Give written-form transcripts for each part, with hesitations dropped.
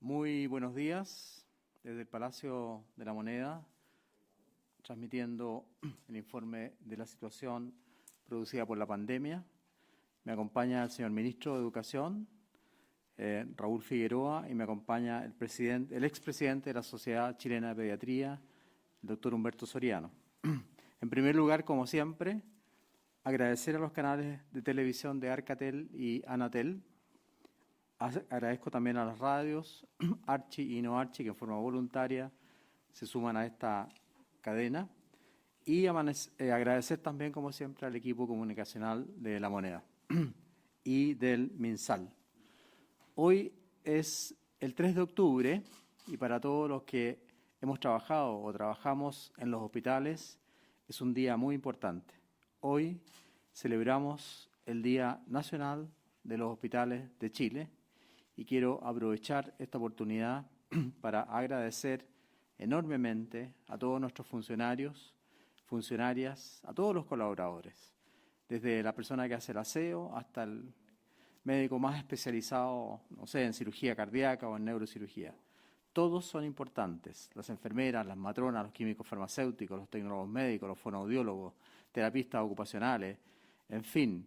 Muy buenos días desde el Palacio de la Moneda, transmitiendo el informe de la situación producida por la pandemia. Me acompaña el señor Ministro de Educación, Raúl Figueroa, y me acompaña el expresidente de la Sociedad Chilena de Pediatría, el doctor Humberto Soriano. En primer lugar, como siempre, agradecer a los canales de televisión de Arcatel y Anatel. Agradezco también a las radios, Archi y No Archi, que en forma voluntaria se suman a esta cadena. Y agradecer también, como siempre, al equipo comunicacional de La Moneda y del MinSal. Hoy es el 3 de octubre y para todos los que hemos trabajado o trabajamos en los hospitales es un día muy importante. Hoy celebramos el Día Nacional de los Hospitales de Chile y quiero aprovechar esta oportunidad para agradecer enormemente a todos nuestros funcionarios, funcionarias, a todos los colaboradores, desde la persona que hace el aseo hasta el médico más especializado, no sé, en cirugía cardíaca o en neurocirugía. Todos son importantes, las enfermeras, las matronas, los químicos farmacéuticos, los tecnólogos médicos, los fonoaudiólogos, terapistas ocupacionales, en fin,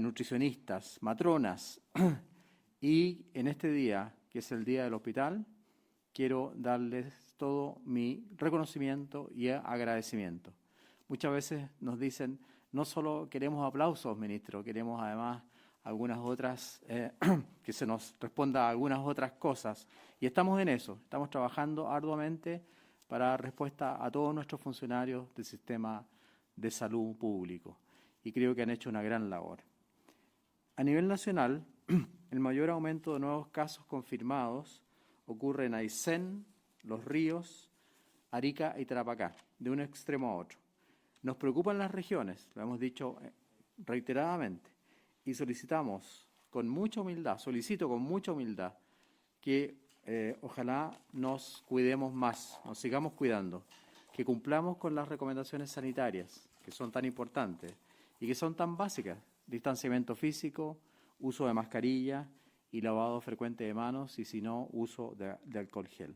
nutricionistas, matronas. Y en este día, que es el Día del Hospital, quiero darles todo mi reconocimiento y agradecimiento. Muchas veces nos dicen, no solo queremos aplausos, ministro, queremos además algunas otras, que se nos responda a algunas otras cosas. Y estamos en eso, estamos trabajando arduamente para dar respuesta a todos nuestros funcionarios del sistema de salud público. Y creo que han hecho una gran labor. A nivel nacional, el mayor aumento de nuevos casos confirmados ocurre en Aysén, Los Ríos, Arica y Tarapacá, de un extremo a otro. Nos preocupan las regiones, lo hemos dicho reiteradamente, y solicito con mucha humildad que ojalá nos cuidemos más, nos sigamos cuidando, que cumplamos con las recomendaciones sanitarias, que son tan importantes y que son tan básicas: distanciamiento físico, uso de mascarilla y lavado frecuente de manos, y si no, uso de alcohol gel.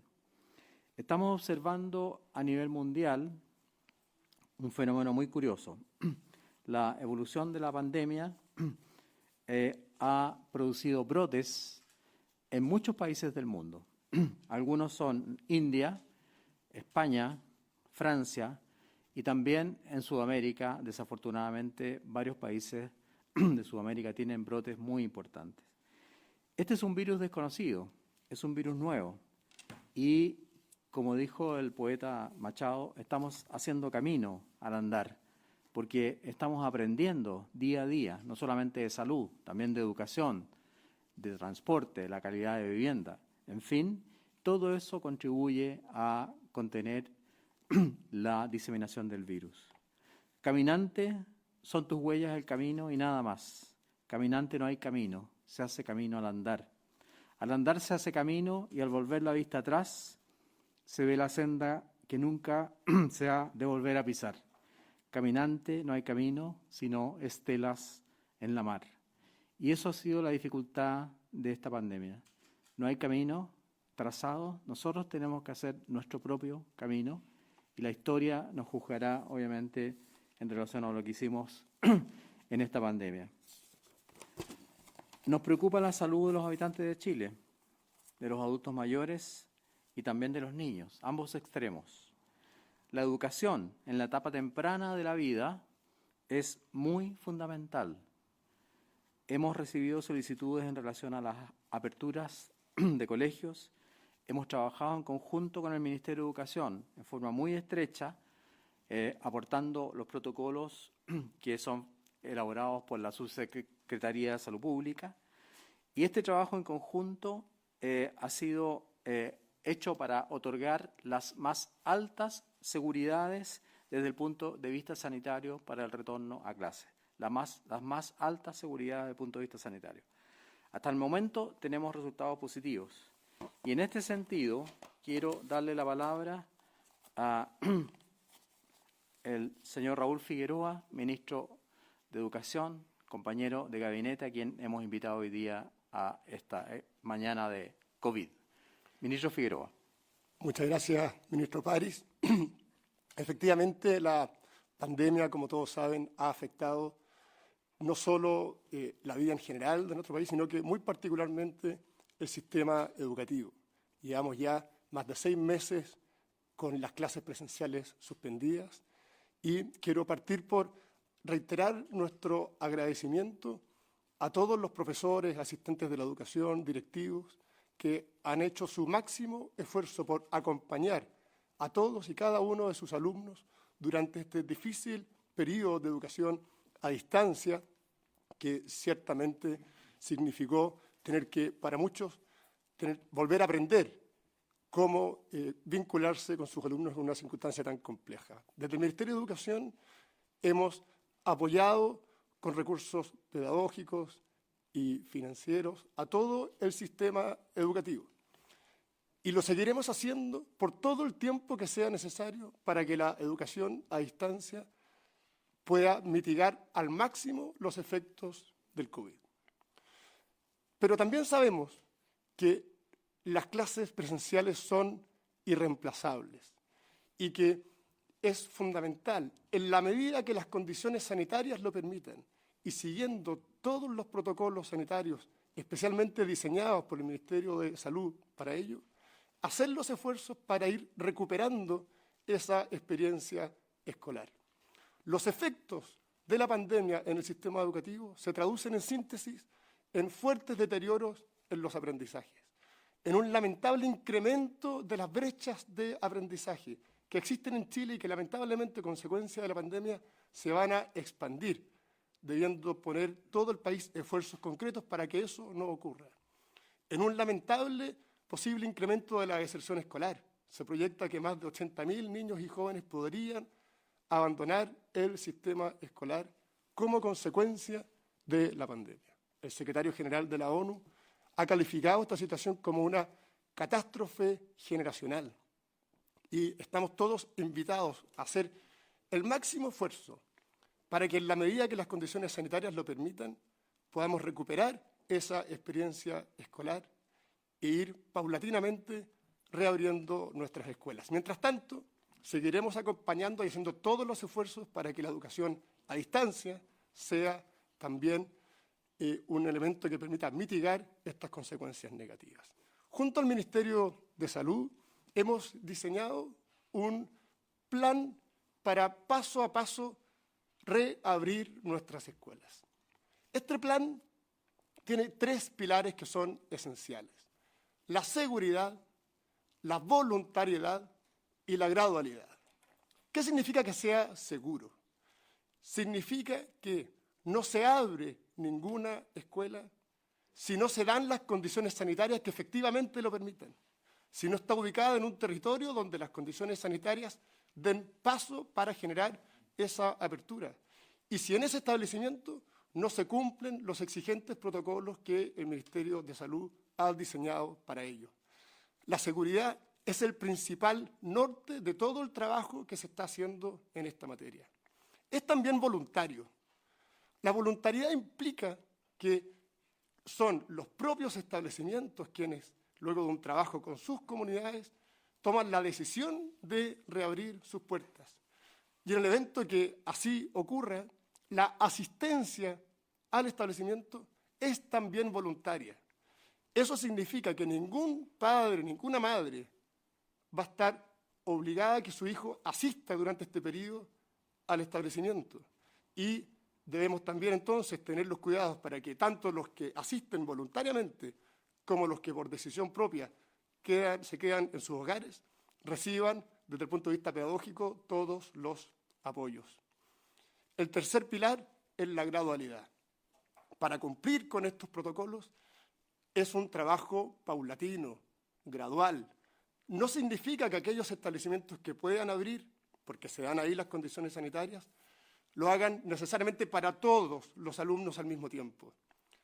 Estamos observando a nivel mundial un fenómeno muy curioso. La evolución de la pandemia ha producido brotes en muchos países del mundo. Algunos son India, España, Francia y también en Sudamérica. Desafortunadamente, varios países de Sudamérica tienen brotes muy importantes. Este es un virus desconocido, es un virus nuevo y, como dijo el poeta Machado, estamos haciendo camino al andar, porque estamos aprendiendo día a día, no solamente de salud, también de educación, de transporte, de la calidad de vivienda. En fin, todo eso contribuye a contener la diseminación del virus. Caminante, son tus huellas el camino y nada más. Caminante, no hay camino, se hace camino al andar. Al andar se hace camino y al volver la vista atrás se ve la senda que nunca se ha de volver a pisar. Caminante, no hay camino, sino estelas en la mar. Y eso ha sido la dificultad de esta pandemia. No hay camino trazado, nosotros tenemos que hacer nuestro propio camino y la historia nos juzgará, obviamente, en relación a lo que hicimos en esta pandemia. Nos preocupa la salud de los habitantes de Chile, de los adultos mayores y también de los niños, ambos extremos. La educación en la etapa temprana de la vida es muy fundamental. Hemos recibido solicitudes en relación a las aperturas de colegios. Hemos trabajado en conjunto con el Ministerio de Educación en forma muy estrecha, aportando los protocolos que son elaborados por la Subsecretaría de Salud Pública. Y este trabajo en conjunto ha sido hecho para otorgar las más altas seguridades desde el punto de vista sanitario para el retorno a clase. Las más altas seguridades desde el punto de vista sanitario. Hasta el momento tenemos resultados positivos. Y en este sentido, quiero darle la palabra a el señor Raúl Figueroa, ministro de Educación, compañero de gabinete, a quien hemos invitado hoy día a esta mañana de COVID. Ministro Figueroa. Muchas gracias, ministro París. Efectivamente, la pandemia, como todos saben, ha afectado no solo la vida en general de nuestro país, sino que muy particularmente el sistema educativo. Llevamos ya más de 6 meses con las clases presenciales suspendidas y quiero partir por reiterar nuestro agradecimiento a todos los profesores, asistentes de la educación, directivos, que han hecho su máximo esfuerzo por acompañar a todos y cada uno de sus alumnos durante este difícil periodo de educación a distancia, que ciertamente significó tener que, para muchos, volver a aprender cómo vincularse con sus alumnos en una circunstancia tan compleja. Desde el Ministerio de Educación hemos apoyado con recursos pedagógicos y financieros a todo el sistema educativo. Y lo seguiremos haciendo por todo el tiempo que sea necesario para que la educación a distancia pueda mitigar al máximo los efectos del COVID. Pero también sabemos que las clases presenciales son irreemplazables y que es fundamental, en la medida que las condiciones sanitarias lo permitan y siguiendo todos los protocolos sanitarios, especialmente diseñados por el Ministerio de Salud para ello, hacer los esfuerzos para ir recuperando esa experiencia escolar. Los efectos de la pandemia en el sistema educativo se traducen en síntesis en fuertes deterioros en los aprendizajes, en un lamentable incremento de las brechas de aprendizaje que existen en Chile y que lamentablemente, consecuencia de la pandemia, se van a expandir, debiendo poner todo el país esfuerzos concretos para que eso no ocurra. En un lamentable posible incremento de la deserción escolar. Se proyecta que más de 80.000 niños y jóvenes podrían abandonar el sistema escolar como consecuencia de la pandemia. El secretario general de la ONU ha calificado esta situación como una catástrofe generacional y estamos todos invitados a hacer el máximo esfuerzo para que en la medida que las condiciones sanitarias lo permitan podamos recuperar esa experiencia escolar e ir paulatinamente reabriendo nuestras escuelas. Mientras tanto, seguiremos acompañando y haciendo todos los esfuerzos para que la educación a distancia sea también un elemento que permita mitigar estas consecuencias negativas. Junto al Ministerio de Salud hemos diseñado un plan para paso a paso reabrir nuestras escuelas. Este plan tiene 3 pilares que son esenciales: la seguridad, la voluntariedad y la gradualidad. ¿Qué significa que sea seguro? Significa que no se abre ninguna escuela si no se dan las condiciones sanitarias que efectivamente lo permitan, si no está ubicada en un territorio donde las condiciones sanitarias den paso para generar esa apertura, y si en ese establecimiento no se cumplen los exigentes protocolos que el Ministerio de Salud ha diseñado para ello. La seguridad es el principal norte de todo el trabajo que se está haciendo en esta materia. Es también voluntario. La voluntariedad implica que son los propios establecimientos quienes, luego de un trabajo con sus comunidades, toman la decisión de reabrir sus puertas. Y en el evento que así ocurra, la asistencia al establecimiento es también voluntaria. Eso significa que ningún padre, ninguna madre va a estar obligada a que su hijo asista durante este periodo al establecimiento. Y debemos también entonces tener los cuidados para que tanto los que asisten voluntariamente como los que por decisión propia se quedan en sus hogares reciban, desde el punto de vista pedagógico, todos los apoyos. El tercer pilar es la gradualidad. Para cumplir con estos protocolos es un trabajo paulatino, gradual. No significa que aquellos establecimientos que puedan abrir, porque se dan ahí las condiciones sanitarias, lo hagan necesariamente para todos los alumnos al mismo tiempo.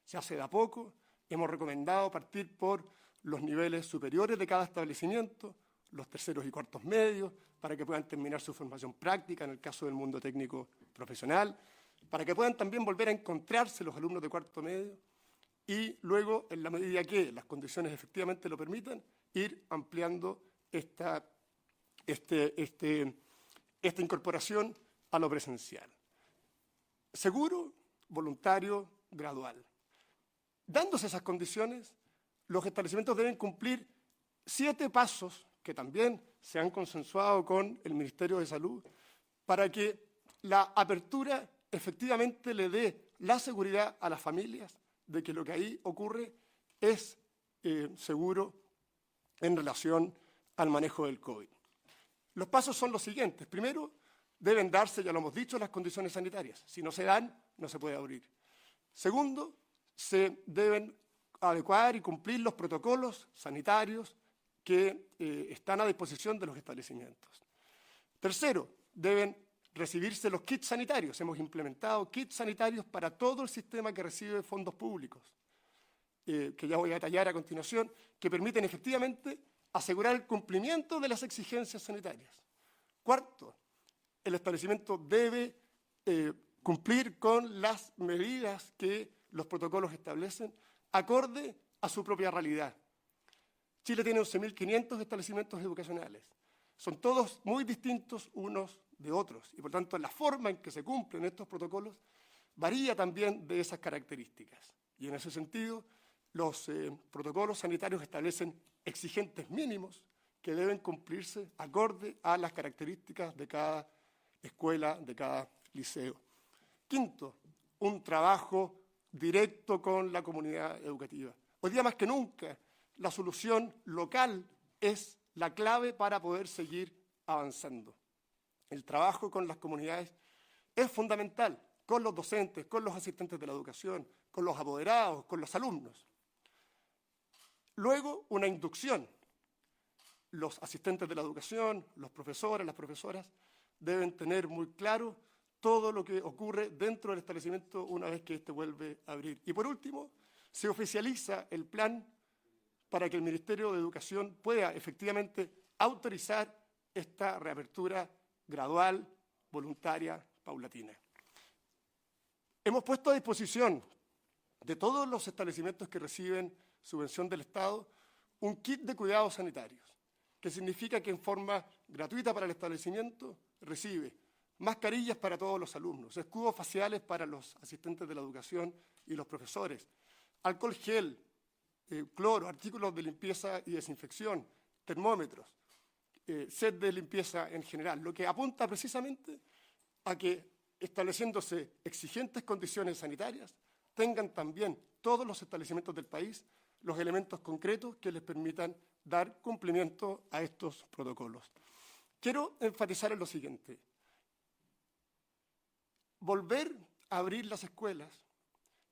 Se hace de a poco. Hemos recomendado partir por los niveles superiores de cada establecimiento, los terceros y cuartos medios, para que puedan terminar su formación práctica en el caso del mundo técnico profesional, para que puedan también volver a encontrarse los alumnos de cuarto medio y luego, en la medida que las condiciones efectivamente lo permitan, ir ampliando esta incorporación a lo presencial. Seguro, voluntario, gradual. Dándose esas condiciones, los establecimientos deben cumplir 7 pasos que también se han consensuado con el Ministerio de Salud para que la apertura efectivamente le dé la seguridad a las familias de que lo que ahí ocurre es seguro en relación al manejo del COVID. Los pasos son los siguientes. Primero, deben darse, ya lo hemos dicho, las condiciones sanitarias. Si no se dan, no se puede abrir. Segundo, se deben adecuar y cumplir los protocolos sanitarios que están a disposición de los establecimientos. Tercero, deben recibirse los kits sanitarios. Hemos implementado kits sanitarios para todo el sistema que recibe fondos públicos, que ya voy a detallar a continuación, que permiten efectivamente asegurar el cumplimiento de las exigencias sanitarias. Cuarto, el establecimiento debe cumplir con las medidas que los protocolos establecen acorde a su propia realidad. Chile tiene 11.500 establecimientos educacionales. Son todos muy distintos unos de otros y, por tanto, la forma en que se cumplen estos protocolos varía también de esas características. Y en ese sentido, los protocolos sanitarios establecen exigentes mínimos que deben cumplirse acorde a las características de cada escuela, de cada liceo. Quinto, un trabajo directo con la comunidad educativa. Hoy día más que nunca, la solución local es la clave para poder seguir avanzando. El trabajo con las comunidades es fundamental, con los docentes, con los asistentes de la educación, con los apoderados, con los alumnos. Luego, una inducción. Los asistentes de la educación, los profesores, las profesoras, deben tener muy claro todo lo que ocurre dentro del establecimiento una vez que éste vuelve a abrir. Y por último, se oficializa el plan para que el Ministerio de Educación pueda efectivamente autorizar esta reapertura gradual, voluntaria, paulatina. Hemos puesto a disposición de todos los establecimientos que reciben subvención del Estado un kit de cuidados sanitarios, que significa que en forma gratuita para el establecimiento recibe mascarillas para todos los alumnos, escudos faciales para los asistentes de la educación y los profesores, alcohol gel, cloro, artículos de limpieza y desinfección, termómetros, set de limpieza en general, lo que apunta precisamente a que, estableciéndose exigentes condiciones sanitarias, tengan también todos los establecimientos del país los elementos concretos que les permitan dar cumplimiento a estos protocolos. Quiero enfatizar en lo siguiente. Volver a abrir las escuelas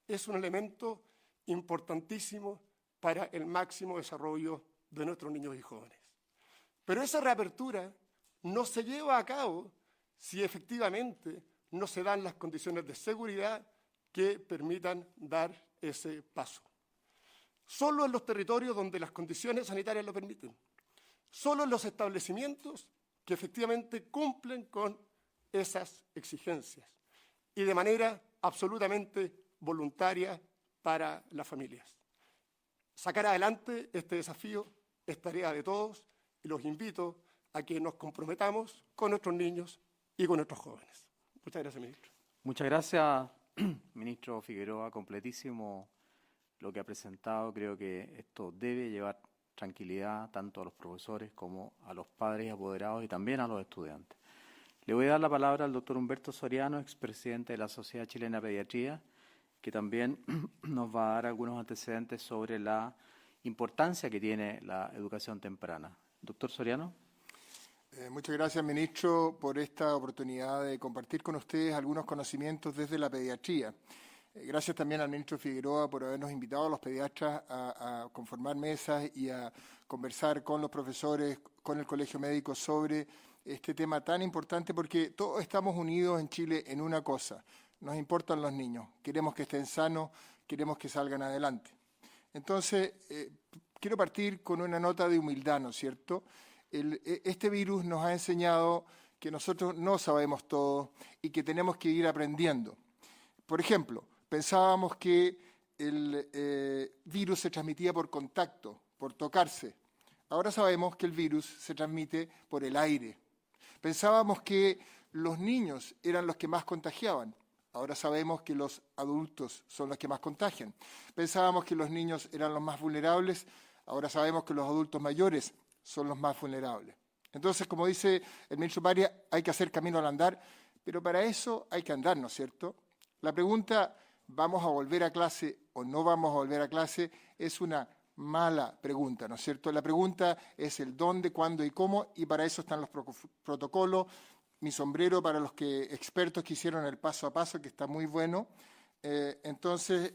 es un elemento importantísimo para el máximo desarrollo de nuestros niños y jóvenes. Pero esa reapertura no se lleva a cabo si efectivamente no se dan las condiciones de seguridad que permitan dar ese paso. Solo en los territorios donde las condiciones sanitarias lo permiten, solo en los establecimientos que efectivamente cumplen con esas exigencias y de manera absolutamente voluntaria para las familias. Sacar adelante este desafío es tarea de todos y los invito a que nos comprometamos con nuestros niños y con nuestros jóvenes. Muchas gracias, ministro. Muchas gracias, ministro Figueroa. Completísimo lo que ha presentado. Creo que esto debe llevar tranquilidad tanto a los profesores como a los padres y apoderados y también a los estudiantes. Le voy a dar la palabra al doctor Humberto Soriano, expresidente de la Sociedad Chilena de Pediatría, que también nos va a dar algunos antecedentes sobre la importancia que tiene la educación temprana. Doctor Soriano. Muchas gracias, ministro, por esta oportunidad de compartir con ustedes algunos conocimientos desde la pediatría. Gracias también al ministro Figueroa por habernos invitado a los pediatras a conformar mesas y a conversar con los profesores, con el colegio médico sobre este tema tan importante, porque todos estamos unidos en Chile en una cosa: nos importan los niños, queremos que estén sanos, queremos que salgan adelante. Entonces, quiero partir con una nota de humildad, ¿no es cierto? Este virus nos ha enseñado que nosotros no sabemos todo y que tenemos que ir aprendiendo. Por ejemplo, pensábamos que el virus se transmitía por contacto, por tocarse. Ahora sabemos que el virus se transmite por el aire. Pensábamos que los niños eran los que más contagiaban. Ahora sabemos que los adultos son los que más contagian. Pensábamos que los niños eran los más vulnerables. Ahora sabemos que los adultos mayores son los más vulnerables. Entonces, como dice el ministro Parias, hay que hacer camino al andar, pero para eso hay que andar, ¿no es cierto? La pregunta, ¿vamos a volver a clase o no vamos a volver a clase? Es una mala pregunta, ¿no es cierto? La pregunta es el dónde, cuándo y cómo, y para eso están los protocolos. Mi sombrero para los expertos que hicieron el paso a paso, que está muy bueno. Entonces,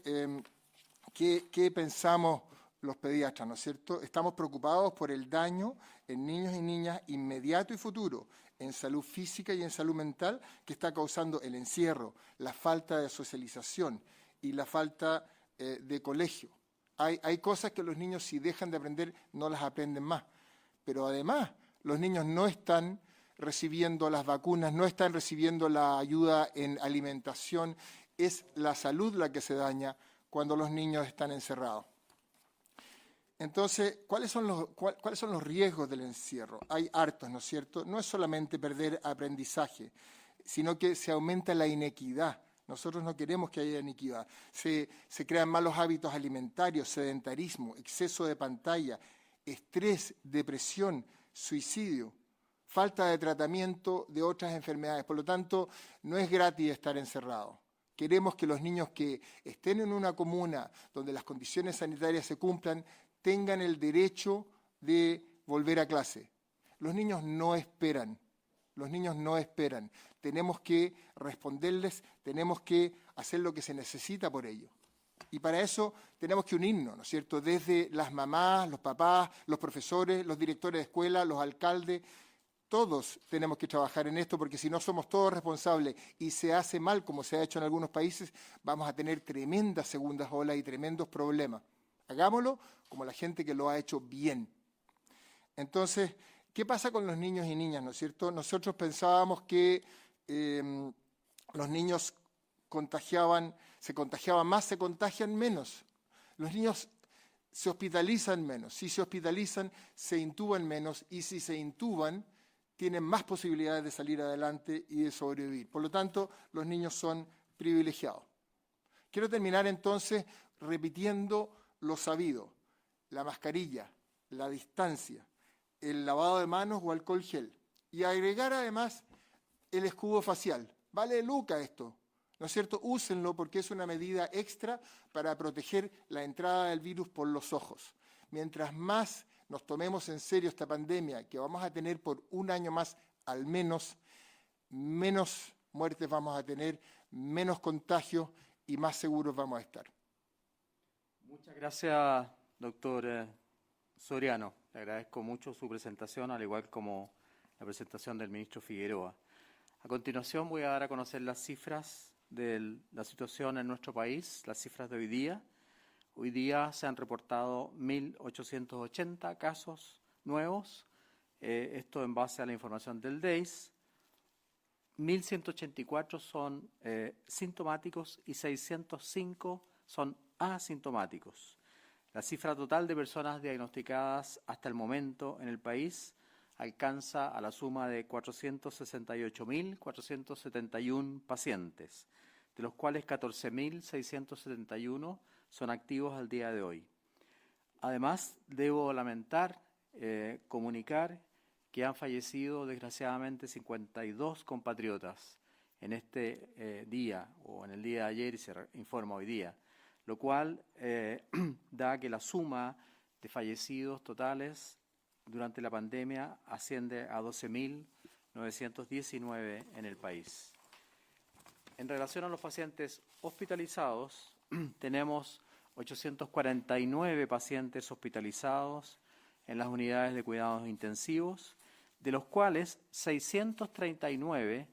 ¿qué pensamos los pediatras, no es cierto? Estamos preocupados por el daño en niños y niñas inmediato y futuro, en salud física y en salud mental, que está causando el encierro, la falta de socialización y la falta de colegio. Hay cosas que los niños, si dejan de aprender, no las aprenden más. Pero además, los niños no están recibiendo las vacunas, no están recibiendo la ayuda en alimentación. Es la salud la que se daña cuando los niños están encerrados. Entonces, ¿cuáles son los riesgos del encierro? Hay hartos, ¿no es cierto? No es solamente perder aprendizaje, sino que se aumenta la inequidad. Nosotros no queremos que haya inequidad. Se crean malos hábitos alimentarios, sedentarismo, exceso de pantalla, estrés, depresión, suicidio, falta de tratamiento de otras enfermedades. Por lo tanto, no es gratis estar encerrado. Queremos que los niños que estén en una comuna donde las condiciones sanitarias se cumplan tengan el derecho de volver a clase. Los niños no esperan. Los niños no esperan. Tenemos que responderles, tenemos que hacer lo que se necesita por ello. Y para eso tenemos que unirnos, ¿no es cierto? Desde las mamás, los papás, los profesores, los directores de escuela, los alcaldes. Todos tenemos que trabajar en esto, porque si no somos todos responsables y se hace mal, como se ha hecho en algunos países, vamos a tener tremendas segundas olas y tremendos problemas. Hagámoslo como la gente que lo ha hecho bien. Entonces, ¿qué pasa con los niños y niñas, no es cierto? Nosotros pensábamos que los niños se contagiaban más, se contagian menos. Los niños se hospitalizan menos. Si se hospitalizan, se intuban menos, y si se intuban, tienen más posibilidades de salir adelante y de sobrevivir. Por lo tanto, los niños son privilegiados. Quiero terminar entonces repitiendo lo sabido: la mascarilla, la distancia, el lavado de manos o alcohol gel. Y agregar además el escudo facial. Vale luca esto, ¿no es cierto? Úsenlo porque es una medida extra para proteger la entrada del virus por los ojos. Mientras más nos tomemos en serio esta pandemia, que vamos a tener por un año más al menos, menos muertes vamos a tener, menos contagios y más seguros vamos a estar. Muchas gracias, doctor Soriano. Le agradezco mucho su presentación, al igual como la presentación del ministro Figueroa. A continuación voy a dar a conocer las cifras de la situación en nuestro país, las cifras de hoy día. Hoy día se han reportado 1.880 casos nuevos, esto en base a la información del DEIS. 1.184 son sintomáticos y 605 son asintomáticos. La cifra total de personas diagnosticadas hasta el momento en el país alcanza a la suma de 468.471 pacientes, de los cuales 14.671 son activos al día de hoy. Además, debo lamentar, comunicar que han fallecido desgraciadamente 52 compatriotas en este día o en el día de ayer, y se informa hoy día, lo cual da que la suma de fallecidos totales durante la pandemia asciende a 12.919 en el país. En relación a los pacientes hospitalizados, tenemos 849 pacientes hospitalizados en las unidades de cuidados intensivos, de los cuales 639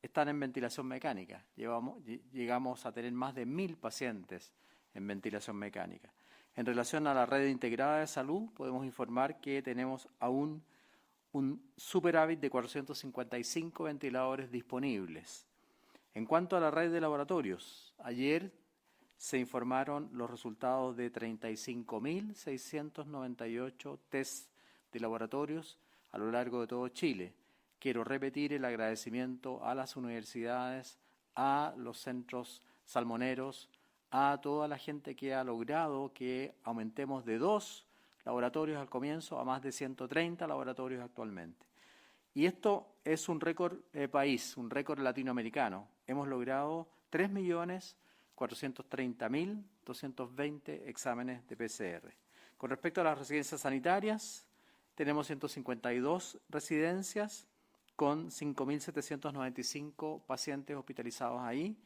están en ventilación mecánica. Llegamos a tener más de 1.000 pacientes en ventilación mecánica. En relación a la red integrada de salud, podemos informar que tenemos aún un superávit de 455 ventiladores disponibles. En cuanto a la red de laboratorios, ayer se informaron los resultados de 35.698 test de laboratorios a lo largo de todo Chile. Quiero repetir el agradecimiento a las universidades, a los centros salmoneros, a toda la gente que ha logrado que aumentemos de 2 laboratorios al comienzo a más de 130 laboratorios actualmente. Y esto es un récord país, un récord latinoamericano. Hemos logrado 3.430.220 exámenes de PCR. Con respecto a las residencias sanitarias, tenemos 152 residencias con 5.795 pacientes hospitalizados ahí,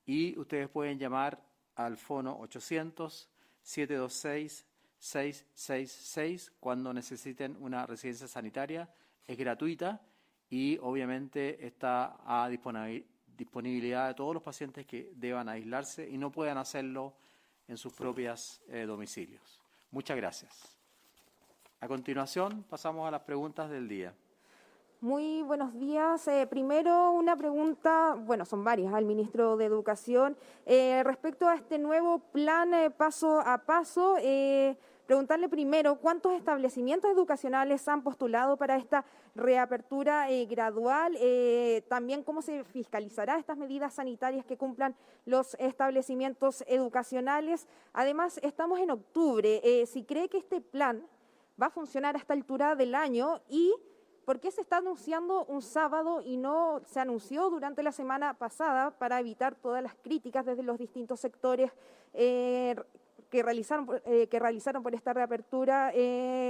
y ustedes pueden llamar al fono 800-726-666 cuando necesiten una residencia sanitaria. Es gratuita y obviamente está a disponibilidad de todos los pacientes que deban aislarse y no puedan hacerlo en sus propios domicilios. Muchas gracias. A continuación, pasamos a las preguntas del día. Muy buenos días. Primero, una pregunta, bueno, son varias, al ministro de Educación. Respecto a este nuevo plan paso a paso, preguntarle primero, ¿cuántos establecimientos educacionales han postulado para esta reapertura gradual? También, ¿cómo se fiscalizará estas medidas sanitarias que cumplan los establecimientos educacionales? Además, estamos en octubre. Si cree que este plan va a funcionar a esta altura del año, y ¿por qué se está anunciando un sábado y no se anunció durante la semana pasada para evitar todas las críticas desde los distintos sectores que realizaron por esta reapertura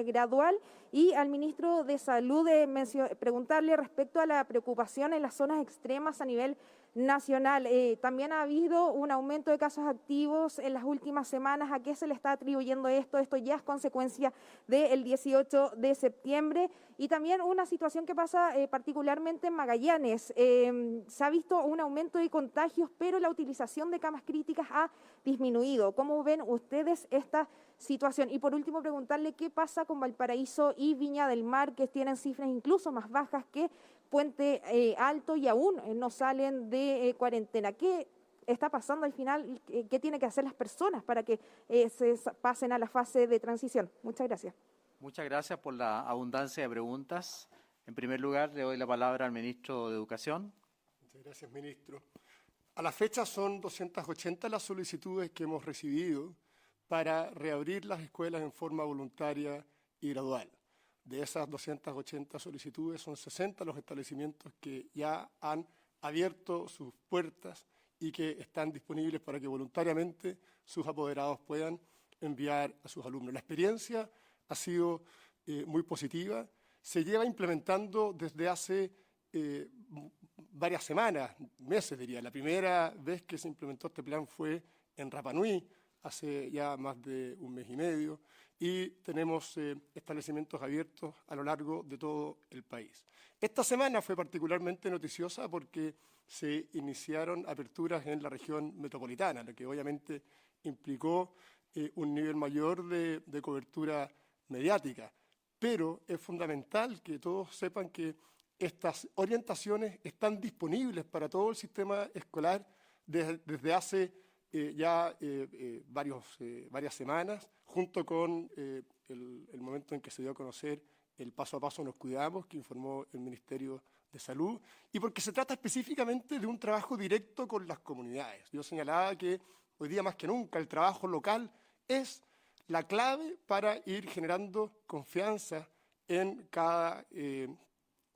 gradual? Y al ministro de Salud preguntarle respecto a la preocupación en las zonas extremas a nivel nacional. También ha habido un aumento de casos activos en las últimas semanas. ¿A qué se le está atribuyendo esto? Esto ya es consecuencia del 18 de septiembre. Y también una situación que pasa particularmente en Magallanes. Se ha visto un aumento de contagios, pero la utilización de camas críticas ha disminuido. ¿Cómo ven ustedes esta situación? Y por último, preguntarle qué pasa con Valparaíso y Viña del Mar, que tienen cifras incluso más bajas que Puente Alto y aún no salen de cuarentena. ¿Qué está pasando al final? ¿Qué tienen que hacer las personas para que se pasen a la fase de transición? Muchas gracias. Muchas gracias por la abundancia de preguntas. En primer lugar, le doy la palabra al ministro de Educación. Muchas gracias, ministro. A la fecha son 280 las solicitudes que hemos recibido para reabrir las escuelas en forma voluntaria y gradual. De esas 280 solicitudes, son 60 los establecimientos que ya han abierto sus puertas y que están disponibles para que voluntariamente sus apoderados puedan enviar a sus alumnos. La experiencia ha sido muy positiva. Se lleva implementando desde hace varias semanas, meses diría. La primera vez que se implementó este plan fue en Rapa Nui, hace ya más de un mes y medio, y tenemos establecimientos abiertos a lo largo de todo el país. Esta semana fue particularmente noticiosa porque se iniciaron aperturas en la región metropolitana, lo que obviamente implicó un nivel mayor de cobertura mediática. Pero es fundamental que todos sepan que estas orientaciones están disponibles para todo el sistema escolar desde hace varias semanas, junto con el momento en que se dio a conocer el paso a paso Nos Cuidamos, que informó el Ministerio de Salud, y porque se trata específicamente de un trabajo directo con las comunidades. Yo señalaba que hoy día más que nunca el trabajo local es la clave para ir generando confianza en cada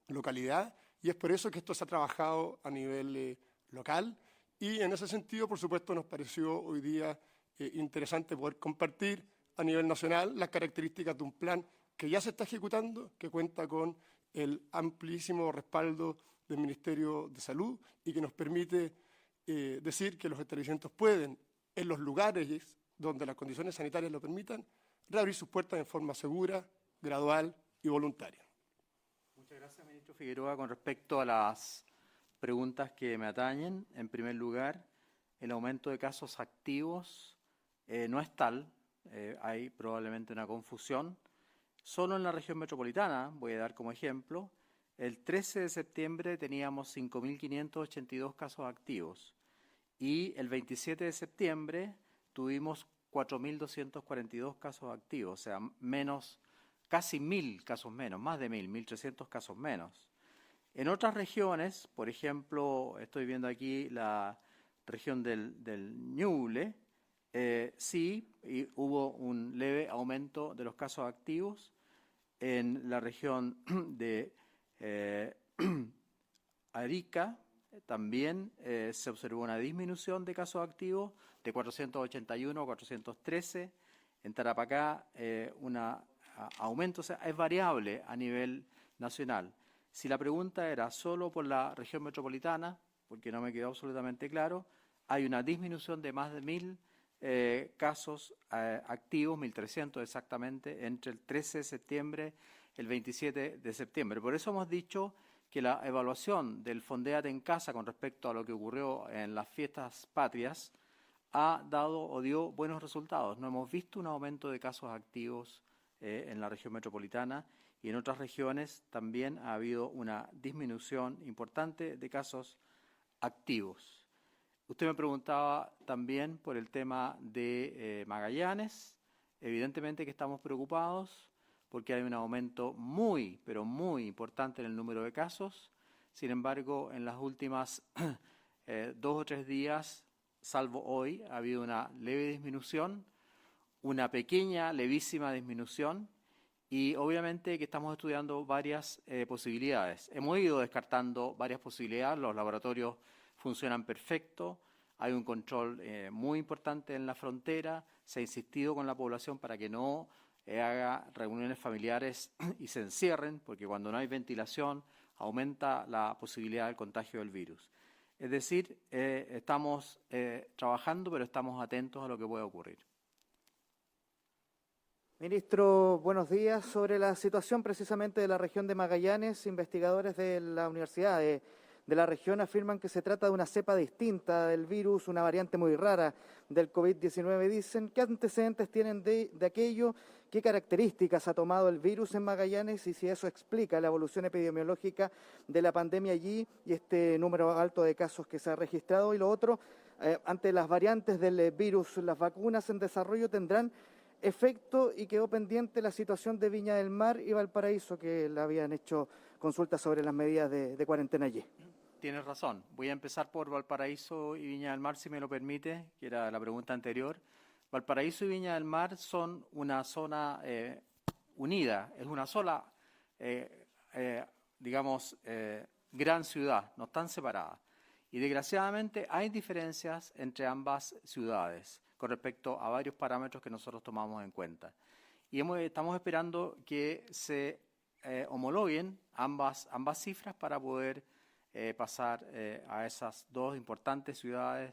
localidad, y es por eso que esto se ha trabajado a nivel local. Y en ese sentido, por supuesto, nos pareció hoy día interesante poder compartir a nivel nacional las características de un plan que ya se está ejecutando, que cuenta con el amplísimo respaldo del Ministerio de Salud y que nos permite decir que los establecimientos pueden, en los lugares donde las condiciones sanitarias lo permitan, reabrir sus puertas en forma segura, gradual y voluntaria. Muchas gracias, ministro Figueroa. Con respecto a las preguntas que me atañen, en primer lugar, el aumento de casos activos no es tal, hay probablemente una confusión. Solo en la región metropolitana, voy a dar como ejemplo, el 13 de septiembre teníamos 5.582 casos activos y el 27 de septiembre tuvimos 4.242 casos activos, o sea, menos, casi 1.000 casos menos, más de 1.300 casos menos. En otras regiones, por ejemplo, estoy viendo aquí la región del Ñuble, sí, y hubo un leve aumento de los casos activos. En la región de Arica también se observó una disminución de casos activos de 481 a 413. En Tarapacá un aumento, o sea, es variable a nivel nacional. Si la pregunta era solo por la región metropolitana, porque no me quedó absolutamente claro, hay una disminución de más de 1.000 casos activos, 1.300 exactamente, entre el 13 de septiembre y el 27 de septiembre. Por eso hemos dicho que la evaluación del Fondéate en Casa con respecto a lo que ocurrió en las fiestas patrias ha dado o dio buenos resultados. No hemos visto un aumento de casos activos en la región metropolitana y en otras regiones también ha habido una disminución importante de casos activos. Usted me preguntaba también por el tema de Magallanes. Evidentemente que estamos preocupados porque hay un aumento muy, pero muy importante en el número de casos. Sin embargo, en las últimas 2 o 3 días, salvo hoy, ha habido una leve disminución, una pequeña, levísima disminución, y obviamente que estamos estudiando varias posibilidades. Hemos ido descartando varias posibilidades, los laboratorios funcionan perfecto, hay un control muy importante en la frontera, se ha insistido con la población para que no haga reuniones familiares y se encierren, porque cuando no hay ventilación aumenta la posibilidad del contagio del virus. Es decir, estamos trabajando, pero estamos atentos a lo que pueda ocurrir. Ministro, buenos días. Sobre la situación precisamente de la región de Magallanes, investigadores de la Universidad de la región afirman que se trata de una cepa distinta del virus, una variante muy rara del COVID-19. Dicen, ¿qué antecedentes tienen de aquello? ¿Qué características ha tomado el virus en Magallanes? Y si eso explica la evolución epidemiológica de la pandemia allí y este número alto de casos que se ha registrado. Y lo otro, ante las variantes del virus, ¿las vacunas en desarrollo tendrán efecto? Y quedó pendiente la situación de Viña del Mar y Valparaíso, que le habían hecho consultas sobre las medidas de cuarentena allí. Tienes razón. Voy a empezar por Valparaíso y Viña del Mar, si me lo permite, que era la pregunta anterior. Valparaíso y Viña del Mar son una zona unida, es una sola, gran ciudad, no están separadas. Y desgraciadamente hay diferencias entre ambas ciudades con respecto a varios parámetros que nosotros tomamos en cuenta. Y estamos esperando que se homologuen ambas cifras para poder pasar a esas 2 importantes ciudades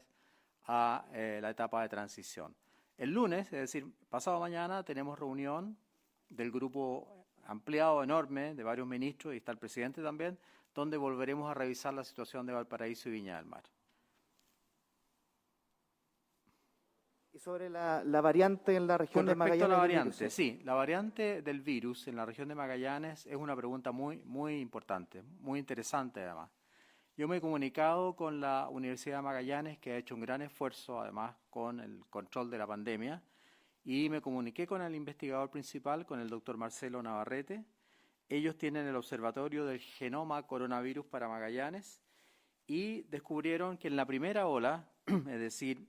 a la etapa de transición. El lunes, es decir, pasado mañana, tenemos reunión del grupo ampliado, enorme, de varios ministros, y está el presidente también, donde volveremos a revisar la situación de Valparaíso y Viña del Mar. Y sobre la variante en la región de Magallanes. Con respecto a la variante, sí, la variante del virus en la región de Magallanes es una pregunta muy, muy importante, muy interesante además. Yo me he comunicado con la Universidad de Magallanes, que ha hecho un gran esfuerzo además con el control de la pandemia, y me comuniqué con el investigador principal, con el doctor Marcelo Navarrete. Ellos tienen el observatorio del genoma coronavirus para Magallanes y descubrieron que en la primera ola, es decir,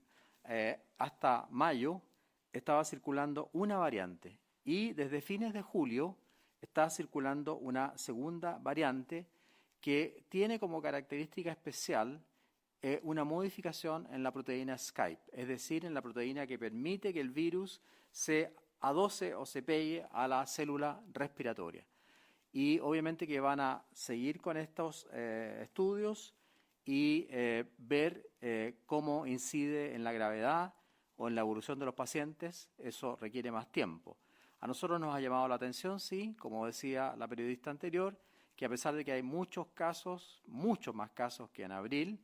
hasta mayo, estaba circulando una variante y desde fines de julio está circulando una segunda variante que tiene como característica especial una modificación en la proteína Skype, es decir, en la proteína que permite que el virus se adoce o se pegue a la célula respiratoria. Y obviamente que van a seguir con estos estudios y ver cómo incide en la gravedad o en la evolución de los pacientes. Eso requiere más tiempo. A nosotros nos ha llamado la atención, sí, como decía la periodista anterior, que a pesar de que hay muchos casos, muchos más casos que en abril,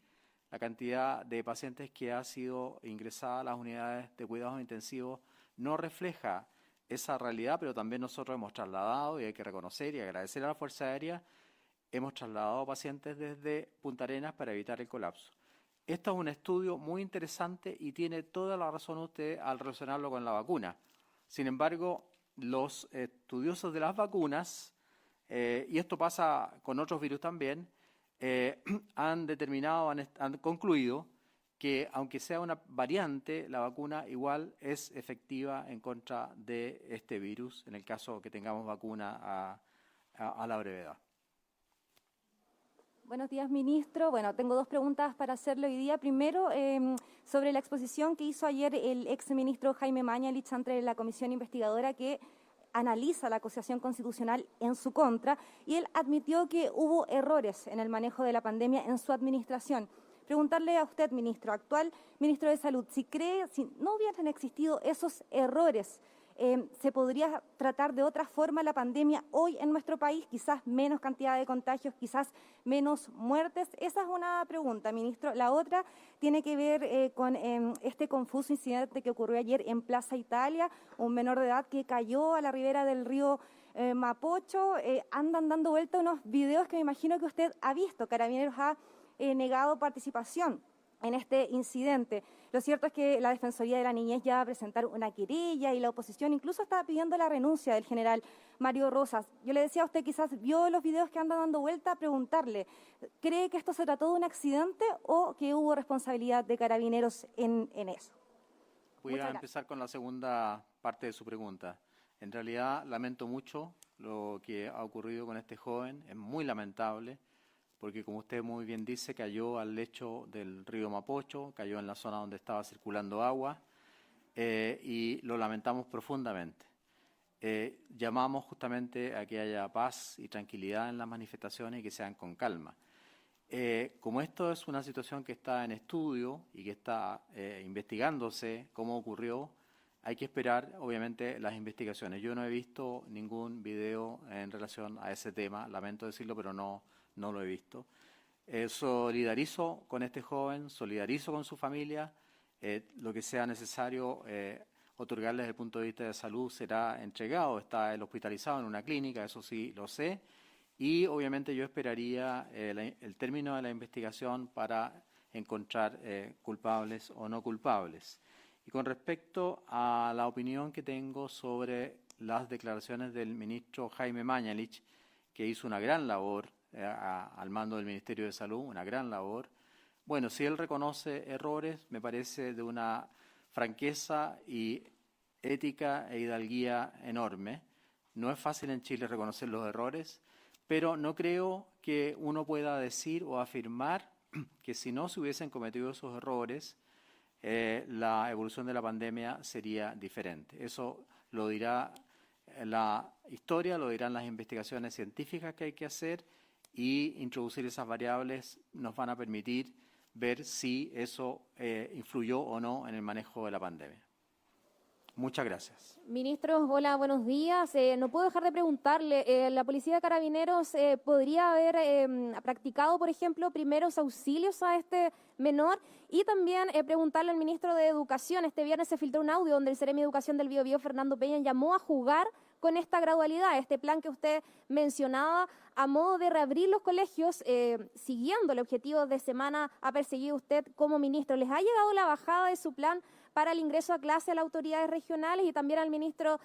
la cantidad de pacientes que ha sido ingresada a las unidades de cuidados intensivos no refleja esa realidad, pero también nosotros hemos trasladado, y hay que reconocer y agradecer a la Fuerza Aérea, hemos trasladado pacientes desde Punta Arenas para evitar el colapso. esto es un estudio muy interesante y tiene toda la razón usted al relacionarlo con la vacuna. Sin embargo, los estudiosos de las vacunas, y esto pasa con otros virus también, han determinado, han concluido que aunque sea una variante, la vacuna igual es efectiva en contra de este virus, en el caso que tengamos vacuna a la brevedad. Buenos días, ministro. Bueno, tengo dos preguntas para hacerle hoy día. Primero, sobre la exposición que hizo ayer el exministro Jaime Mañalich ante la comisión investigadora que analiza la acusación constitucional en su contra, y él admitió que hubo errores en el manejo de la pandemia en su administración. Preguntarle a usted, ministro, actual ministro de Salud, si cree, si no hubieran existido esos errores, ¿se podría tratar de otra forma la pandemia hoy en nuestro país? Quizás menos cantidad de contagios, quizás menos muertes. Esa es una pregunta, ministro. La otra tiene que ver con este confuso incidente que ocurrió ayer en Plaza Italia, un menor de edad que cayó a la ribera del río Mapocho. Andan dando vuelta unos videos que me imagino que usted ha visto. Carabineros ha negado participación en este incidente. Lo cierto es que la Defensoría de la Niñez ya va a presentar una querella y la oposición incluso está pidiendo la renuncia del general Mario Rosas. Yo le decía a usted, quizás vio los videos que andan dando vuelta, preguntarle, ¿cree que esto se trató de un accidente o que hubo responsabilidad de Carabineros en eso? Voy a empezar con la segunda parte de su pregunta. En realidad lamento mucho lo que ha ocurrido con este joven, es muy lamentable, porque como usted muy bien dice, cayó al lecho del río Mapocho, cayó en la zona donde estaba circulando agua, y lo lamentamos profundamente. Llamamos justamente a que haya paz y tranquilidad en las manifestaciones y que sean con calma. Como esto es una situación que está en estudio y que está investigándose cómo ocurrió, hay que esperar, obviamente, las investigaciones. Yo no he visto ningún video en relación a ese tema, lamento decirlo, pero no lo he visto. Solidarizo con este joven, solidarizo con su familia. Lo que sea necesario otorgarle desde el punto de vista de salud será entregado. Está él hospitalizado en una clínica, eso sí lo sé. Y obviamente yo esperaría el término de la investigación para encontrar culpables o no culpables. Y con respecto a la opinión que tengo sobre las declaraciones del ministro Jaime Mañalich, que hizo una gran labor al mando del Ministerio de Salud, una gran labor. Bueno, si él reconoce errores, me parece de una franqueza y ética e hidalguía enorme. No es fácil en Chile reconocer los errores, pero no creo que uno pueda decir o afirmar que si no se hubiesen cometido esos errores, la evolución de la pandemia sería diferente. Eso lo dirá la historia, lo dirán las investigaciones científicas que hay que hacer, y introducir esas variables nos van a permitir ver si eso influyó o no en el manejo de la pandemia. Muchas gracias. Ministro, hola, buenos días. No puedo dejar de preguntarle, ¿la Policía de Carabineros podría haber practicado, por ejemplo, primeros auxilios a este menor? Y también preguntarle al ministro de Educación, este viernes se filtró un audio donde el Seremi de Educación del Biobío, Fernando Peña, llamó a jugar con esta gradualidad, este plan que usted mencionaba, a modo de reabrir los colegios, siguiendo el objetivo de semana ha perseguido usted como ministro. ¿Les ha llegado la bajada de su plan para el ingreso a clase a las autoridades regionales? Y también al ministro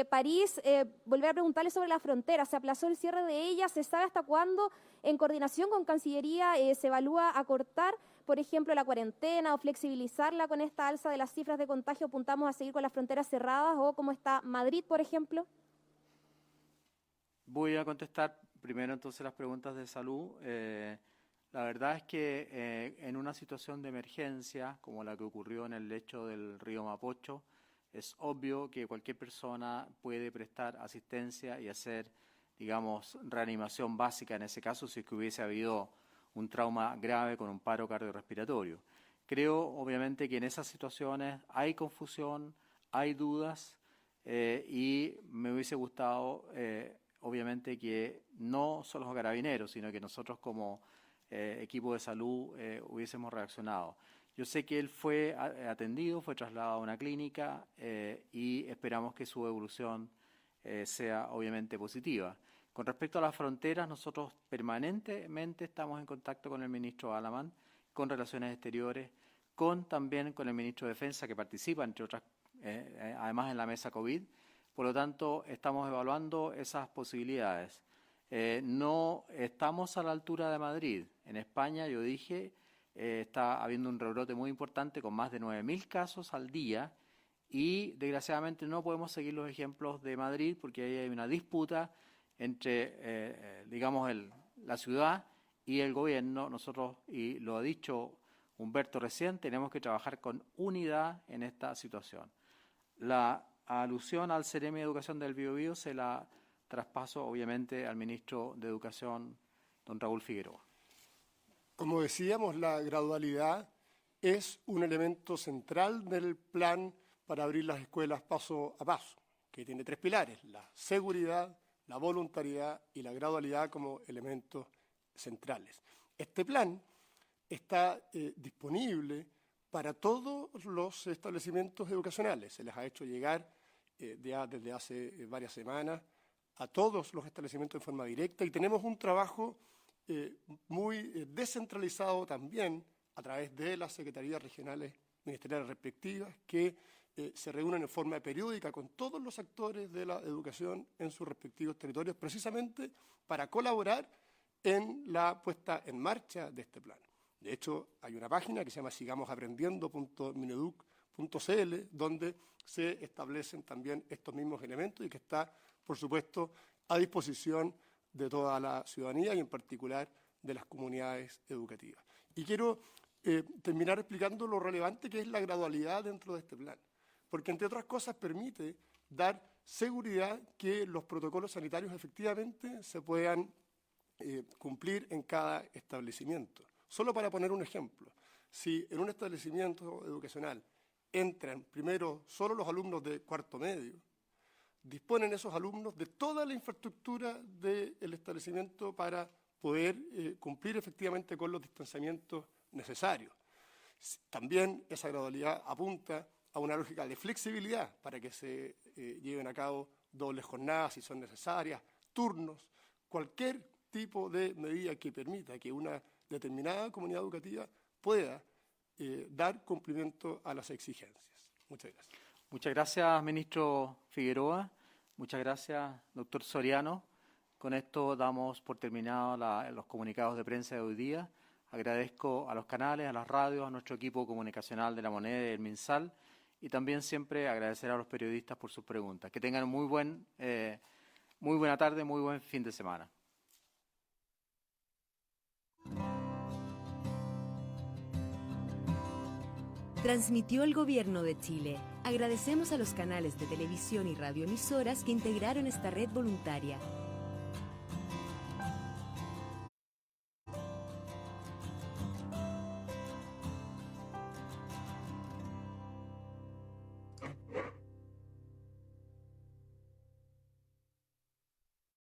París, volver a preguntarle sobre la frontera. Se aplazó el cierre de ella, ¿se sabe hasta cuándo? En coordinación con Cancillería se evalúa acortar, por ejemplo, la cuarentena o flexibilizarla con esta alza de las cifras de contagio. ¿Apuntamos a seguir con las fronteras cerradas o cómo está Madrid, por ejemplo? Voy a contestar primero entonces las preguntas de salud. La verdad es que en una situación de emergencia como la que ocurrió en el lecho del río Mapocho, es obvio que cualquier persona puede prestar asistencia y hacer, digamos, reanimación básica en ese caso si es que hubiese habido un trauma grave con un paro cardiorrespiratorio. Creo, obviamente, que en esas situaciones hay confusión, hay dudas y me hubiese gustado, obviamente, que no solo los Carabineros, sino que nosotros como equipo de salud hubiésemos reaccionado. Yo sé que él fue atendido, fue trasladado a una clínica y esperamos que su evolución sea obviamente positiva. Con respecto a las fronteras, nosotros permanentemente estamos en contacto con el ministro Alamán, con Relaciones Exteriores, también con el ministro de Defensa, que participa, entre otras, además en la mesa COVID. Por lo tanto, estamos evaluando esas posibilidades. No estamos a la altura de Madrid. En España, yo dije, está habiendo un rebrote muy importante con más de 9.000 casos al día y, desgraciadamente, no podemos seguir los ejemplos de Madrid porque ahí hay una disputa entre, digamos, la ciudad y el gobierno. Nosotros, y lo ha dicho Humberto recién, tenemos que trabajar con unidad en esta situación. La alusión al Ceremi de Educación del Biobío se la traspaso, obviamente, al ministro de Educación, don Raúl Figueroa. Como decíamos, la gradualidad es un elemento central del plan para abrir las escuelas paso a paso, que tiene 3 pilares: la seguridad, la voluntariedad y la gradualidad como elementos centrales. Este plan está disponible para todos los establecimientos educacionales. Se les ha hecho llegar desde hace varias semanas a todos los establecimientos en forma directa y tenemos un trabajo muy descentralizado también a través de las secretarías regionales ministeriales respectivas que se reúnen en forma periódica con todos los actores de la educación en sus respectivos territorios, precisamente para colaborar en la puesta en marcha de este plan. De hecho, hay una página que se llama sigamosaprendiendo.mineduc.cl donde se establecen también estos mismos elementos y que está, por supuesto, a disposición de toda la ciudadanía y en particular de las comunidades educativas. Y quiero terminar explicando lo relevante que es la gradualidad dentro de este plan, porque entre otras cosas permite dar seguridad que los protocolos sanitarios efectivamente se puedan cumplir en cada establecimiento. Solo para poner un ejemplo, si en un establecimiento educacional entran primero solo los alumnos de cuarto medio, disponen esos alumnos de toda la infraestructura del establecimiento para poder cumplir efectivamente con los distanciamientos necesarios. También esa gradualidad apunta a una lógica de flexibilidad para que se lleven a cabo dobles jornadas si son necesarias, turnos, cualquier tipo de medida que permita que una determinada comunidad educativa pueda dar cumplimiento a las exigencias. Muchas gracias. Muchas gracias, ministro Figueroa. Muchas gracias, doctor Soriano. Con esto damos por terminado los comunicados de prensa de hoy día. Agradezco a los canales, a las radios, a nuestro equipo comunicacional de La Moneda y del MinSal y también siempre agradecer a los periodistas por sus preguntas. Que tengan muy buena tarde, muy buen fin de semana. Transmitió el Gobierno de Chile. Agradecemos a los canales de televisión y radioemisoras que integraron esta red voluntaria.